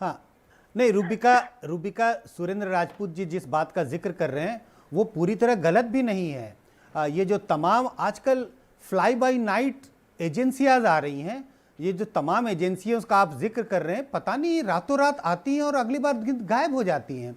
हाँ, नहीं, रूबिका रूबिका सुरेंद्र राजपूत जी जिस बात का जिक्र कर रहे हैं वो पूरी तरह गलत भी नहीं है। ये जो तमाम आजकल फ्लाई बाय नाइट एजेंसियाज आ रही हैं, ये जो तमाम एजेंसियां उसका आप जिक्र कर रहे हैं, पता नहीं रातों रात आती हैं और अगली बार गायब हो जाती हैं।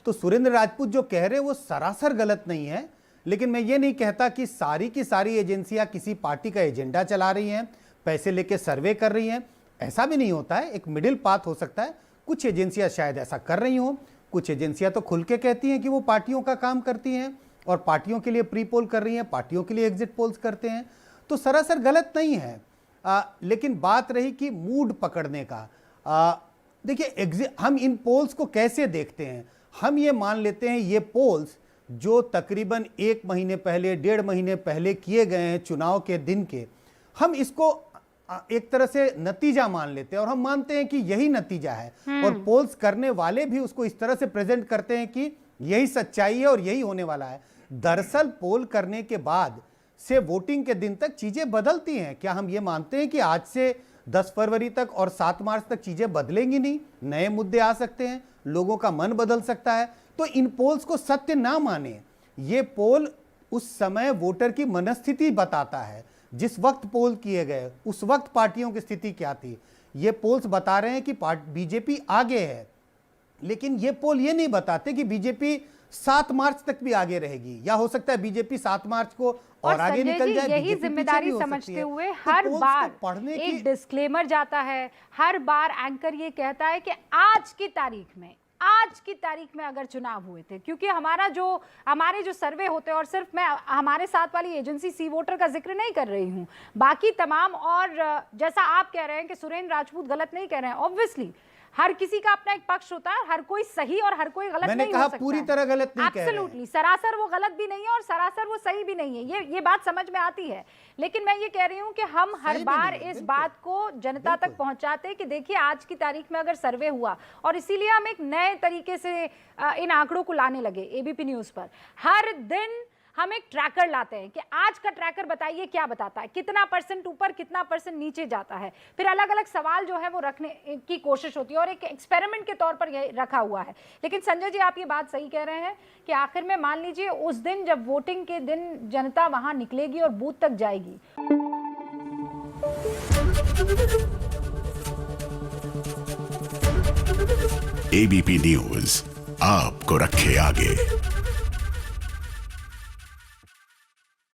तो सुरेंद्र राजपूत जो कह रहे हैं वो सरासर गलत नहीं है, लेकिन मैं ये नहीं कहता कि सारी की सारी एजेंसियां किसी पार्टी का एजेंडा चला रही हैं, पैसे लेके सर्वे कर रही हैं। ऐसा भी नहीं होता है, एक मिडिल पाथ हो सकता है। कुछ एजेंसियां शायद ऐसा कर रही हों, कुछ एजेंसियां तो खुल के कहती हैं कि वो पार्टियों का काम करती हैं और पार्टियों के लिए प्री पोल कर रही हैं, पार्टियों के लिए एग्जिट पोल्स करते हैं। तो सरासर गलत नहीं है। लेकिन बात रही कि मूड पकड़ने का, देखिए हम इन पोल्स को कैसे देखते हैं। हम ये मान लेते हैं ये पोल्स जो तकरीबन 1 महीने पहले 1.5 महीने पहले किए गए हैं चुनाव के दिन के, हम इसको एक तरह से नतीजा मान लेते हैं और हम मानते हैं कि यही नतीजा है। और पोल्स करने वाले भी उसको इस तरह से प्रेजेंट करते हैं कि यही सच्चाई है और यही होने वाला है। दरअसल पोल करने के बाद से वोटिंग के दिन तक चीजें बदलती हैं। क्या हम ये मानते हैं कि आज से 10 फरवरी तक और 7 मार्च तक चीजें बदलेंगी नहीं? नए मुद्दे आ सकते हैं, लोगों का मन बदल सकता है। तो इन पोल्स को सत्य ना माने। ये पोल उस समय वोटर की मनस्थिति बताता है। जिस वक्त पोल किए गए उस वक्त पार्टियों की स्थिति क्या थी। ये पोल्स बता रहे हैं कि बीजेपी आगे है, लेकिन ये पोल ये नहीं बताते कि बीजेपी 7 मार्च तक भी आगे रहेगी, या हो सकता है बीजेपी 7 मार्च को और आगे निकल जाए। यही जिम्मेदारी समझते हुए हर बार एक डिस्क्लेमर जाता है, हर बार एंकर ये कहता है कि आज की तारीख में अगर चुनाव हुए थे, क्योंकि हमारे जो सर्वे होते हैं, और सिर्फ मैं हमारे साथ वाली एजेंसी सी वोटर का जिक्र नहीं कर रही हूं, बाकी तमाम, और जैसा आप कह रहे हैं कि सुरेंद्र राजपूत गलत नहीं कह रहे हैं, ऑब्वियसली हर किसी का अपना एक पक्ष होता है, हर कोई सही और हर कोई गलत नहीं हो सकता। मैंने कहा पूरी तरह गलत नहीं कह रहे हैं। एब्सोल्युटली, सरासर वो गलत भी नहीं है और सरासर वो सही भी नहीं है, ये बात समझ में आती है। लेकिन मैं ये कह रही हूं कि हम हर बार इस बात को जनता तक पहुंचाते हैं कि देखिए आज की तारीख में अगर सर्वे हुआ, और इसीलिए हम एक नए तरीके से इन आंकड़ों को लाने लगे एबीपी न्यूज पर। हर दिन हम एक ट्रैकर लाते हैं कि आज का ट्रैकर बताइए क्या बताता है, कितना % ऊपर, कितना % नीचे जाता है। फिर अलग अलग सवाल जो है वो रखने की कोशिश होती है और एक एक्सपेरिमेंट के तौर पर ये रखा हुआ है। लेकिन संजय जी, आप ये बात सही कह रहे हैं कि आखिर में मान लीजिए उस दिन जब वोटिंग के दिन जनता वहां निकलेगी और बूथ तक जाएगी। एबीपी न्यूज आपको रखे आगे।